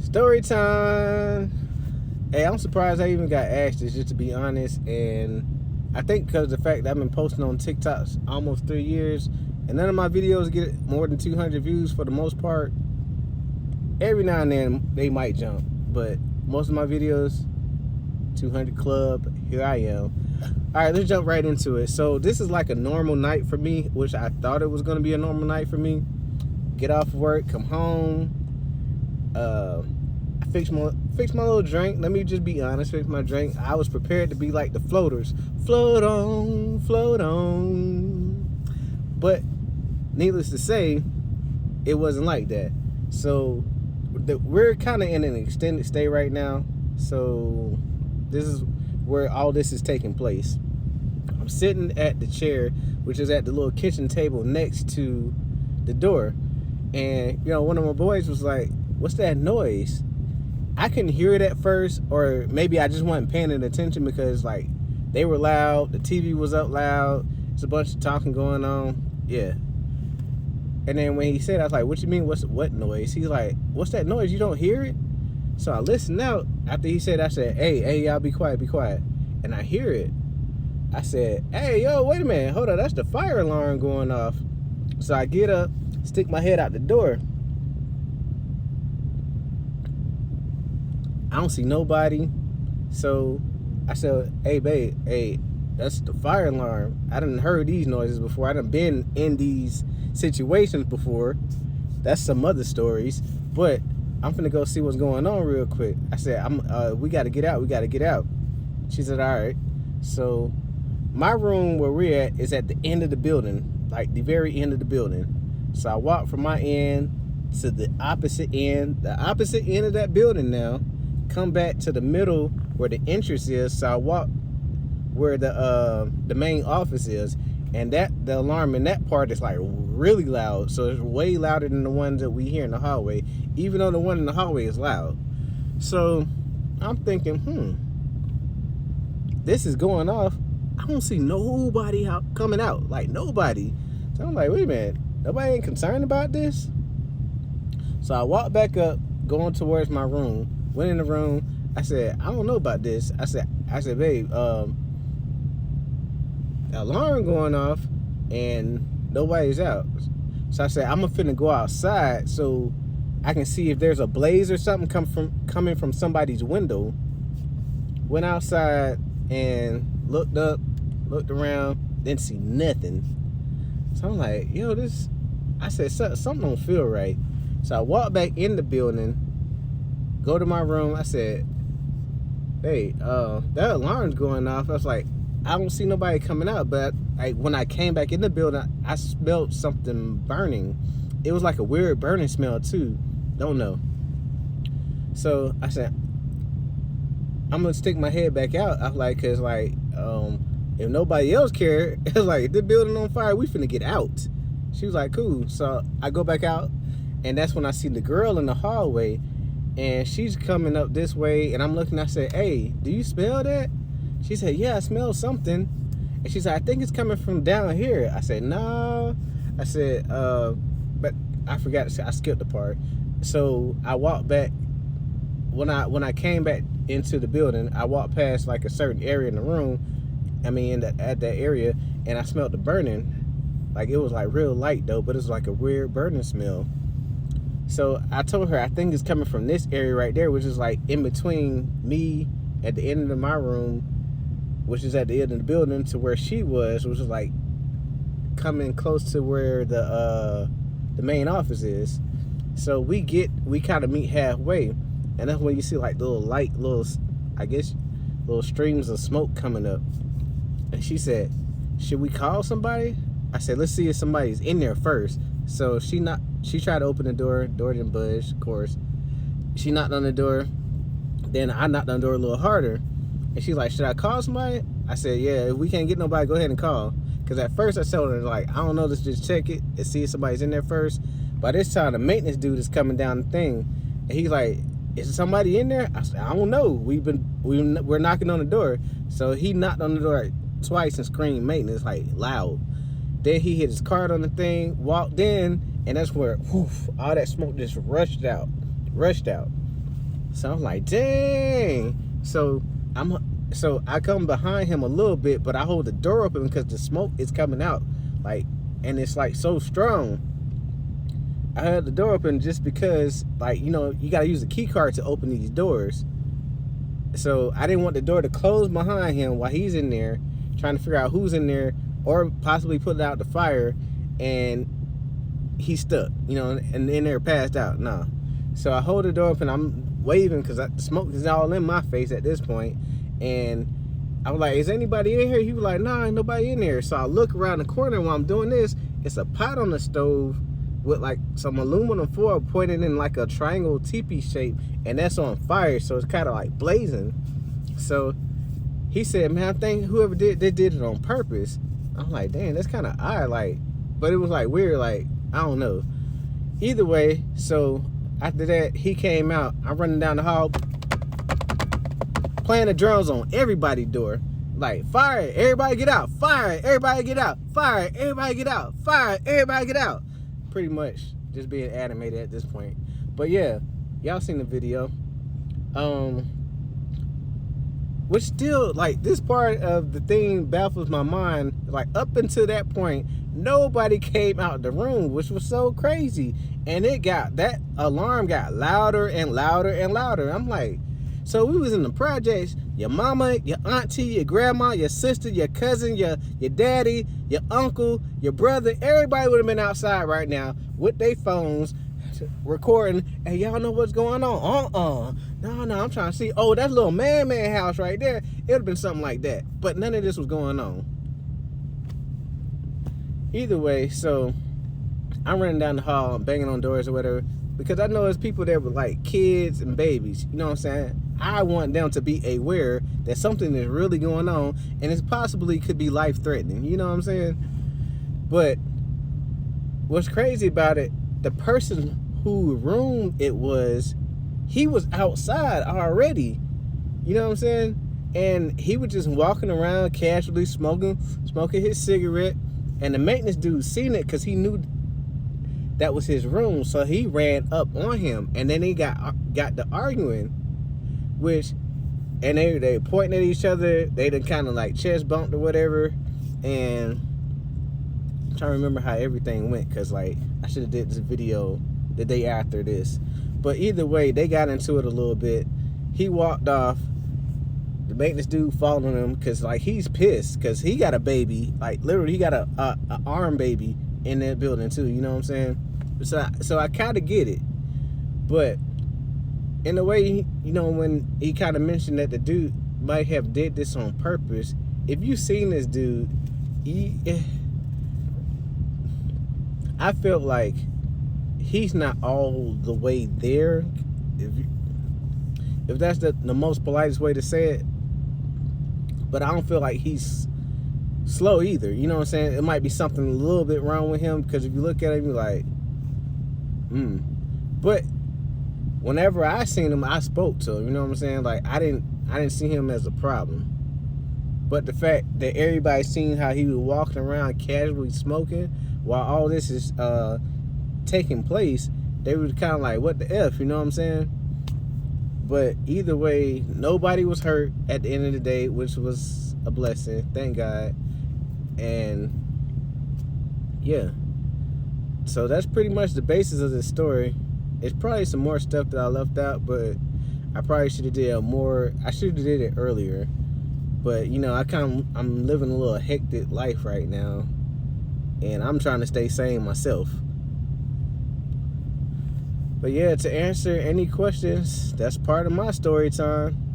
Story time. Hey, I'm surprised I even got asked this, just to be honest. And I think because of the fact that I've been posting on TikToks almost 3 years, and none of my videos get more than 200 views for the most part. Every now and then they might jump, but most of my videos, 200 club. Here I am. All right, let's jump right into it. So this is like a normal night for me, which I thought it was going to be a normal night for me. Get off work, come home. I fix my little drink. Let me just be honest, fix my drink. I was prepared to be like the floaters. Float on, float on. But needless to say, it wasn't like that. So we're kind of in an extended stay right now. So this is where all this is taking place. I'm sitting at the chair, which is at the little kitchen table next to the door. And, one of my boys was like, "What's that noise?" I couldn't hear it at first, or maybe I just wasn't paying attention because, like, they were loud. The TV was up loud. There's a bunch of talking going on. Yeah. And then when he said, I was like, "What you mean? What noise?" He's like, "What's that noise? You don't hear it?" So I listened out. After he said, I said, hey, y'all be quiet, be quiet. And I hear it. I said, "Hey, yo, wait a minute. Hold on, that's the fire alarm going off." So I get up, stick my head out the door. I don't see nobody. So I said, "Hey, babe, hey, that's the fire alarm. I done heard these noises before. I done been in these situations before. That's some other stories. But I'm finna go see what's going on real quick." I said, we gotta get out. We gotta get out." She said, "All right." So my room where we're at is at the end of the building, like the very end of the building. So I walk from my end to the opposite end of that building now, come back to the middle where the entrance is. So I walk where the main office is, and the alarm in that part is like really loud. So it's way louder than the ones that we hear in the hallway, even though the one in the hallway is loud. So I'm thinking, this is going off. I don't see nobody coming out, like nobody. So I'm like, wait a minute, nobody ain't concerned about this? So I walked back up, going towards my room, went in the room. I said, "I don't know about this." I said, "Babe, the alarm going off and nobody's out." So I said, "I'm finna go outside so I can see if there's a blaze or something coming from somebody's window." Went outside and looked up, looked around, didn't see nothing. So I'm like, I said, something don't feel right. So I walked back in the building, go to my room. I said, "Hey, that alarm's going off." I was like, I don't see nobody coming out. But when I came back in the building, I smelled something burning. It was like a weird burning smell too. Don't know. So I said, I'm gonna stick my head back out. I was like, cause if nobody else cared, it's like, if the building on fire, we finna get out. She was like, "Cool." So I go back out, and that's when I see the girl in the hallway, and she's coming up this way, and I'm looking. I said, "Hey, do you smell that?" She said, "Yeah, I smell something." And she said, "I think it's coming from down here." I said, "No." I said, but I forgot to say, I skipped the part. So I walked back. When I came back into the building, I walked past like a certain area in the room. At that area, and I smelled the burning. Like, it was like real light though, but it was like a weird burning smell. So I told her, I think it's coming from this area right there, which is like in between me at the end of my room, which is at the end of the building, to where she was, which is like coming close to where the main office is. So we kind of meet halfway, and that's when you see like little streams of smoke coming up. And she said, "Should we call somebody?" I said, "Let's see if somebody's in there first." So she tried to open the door didn't budge, of course. She knocked on the door, then I knocked on the door a little harder, and she's like, "Should I call somebody?" I said, "Yeah, if we can't get nobody, go ahead and call." Because at first I told her, like, I don't know, let's just check it and see if somebody's in there first. By this time, the maintenance dude is coming down the thing, and he's like, "Is somebody in there?" I said, "I don't know. We're knocking on the door." So he knocked on the door twice and screamed maintenance, like, loud. Then he hit his card on the thing, walked in, and that's where all that smoke just rushed out. So I'm like, dang. So I come behind him a little bit, but I hold the door open because the smoke is coming out, like, and it's like so strong. I had the door open just because, like, you know, you gotta use a key card to open these doors. So I didn't want the door to close behind him while he's in there trying to figure out who's in there, or possibly put out the fire, and he's stuck, you know, and in there passed out. No. So I hold the door open. I'm waving because the smoke is all in my face at this point. And I was like, is anybody in here? He was like, nah, ain't nobody in there. So I look around the corner while I'm doing this. It's a pot on the stove with like some aluminum foil pointed in like a triangle teepee shape, and that's on fire. So it's kind of like blazing. So he said, man, I think whoever did it on purpose. I'm like, damn, that's kind of odd. Like, but it was like weird. Like, I don't know. Either way, so after that, he came out. I'm running down the hall, playing the drums on everybody's door. Like, fire, everybody get out. Fire, everybody get out. Fire, everybody get out. Fire, everybody get out. Pretty much just being animated at this point. But yeah, y'all seen the video. Which still, like, this part of the thing baffles my mind. Like, up until that point, nobody came out the room, which was so crazy. And that alarm got louder and louder and louder. I'm like, so we was in the projects, your mama, your auntie, your grandma, your sister, your cousin, your daddy, your uncle, your brother, everybody would have been outside right now with their phones recording. Hey, y'all know what's going on? No, I'm trying to see. Oh, that little man house right there. It would have been something like that. But none of this was going on. Either way, so I'm running down the hall, I'm banging on doors or whatever, because I know there's people there with like kids and babies. You know what I'm saying? I want them to be aware that something is really going on, and it possibly could be life-threatening. You know what I'm saying? But what's crazy about it, the person who room it was, he was outside already. You know what I'm saying? And he was just walking around casually smoking his cigarette. And the maintenance dude seen it because he knew that was his room. So he ran up on him. And then they got to arguing. And they pointing at each other. They done kind of like chest bumped or whatever. And I'm trying to remember how everything went, because like I should have did this video the day after this. But either way, they got into it a little bit. He walked off. The maintenance dude following him because like he's pissed because he got a baby. Like literally, he got a arm baby in that building too. You know what I'm saying? So I kind of get it. But in a way, you know, when he kind of mentioned that the dude might have did this on purpose. If you seen this dude, I felt like he's not all the way there. If that's the most politest way to say it. But I don't feel like he's slow either. You know what I'm saying? It might be something a little bit wrong with him, because if you look at him, you're like, But whenever I seen him, I spoke to him. You know what I'm saying? Like I didn't see him as a problem. But the fact that everybody seen how he was walking around casually smoking while all this is taking place, they were kind of like, what the F? You know what I'm saying? But either way, nobody was hurt at the end of the day, which was a blessing. Thank God. And yeah. So that's pretty much the basis of this story. It's probably some more stuff that I left out, but I probably should have did more. I should have did it earlier. But you know, I'm living a little hectic life right now, and I'm trying to stay sane myself. But yeah, to answer any questions, that's part of my story time.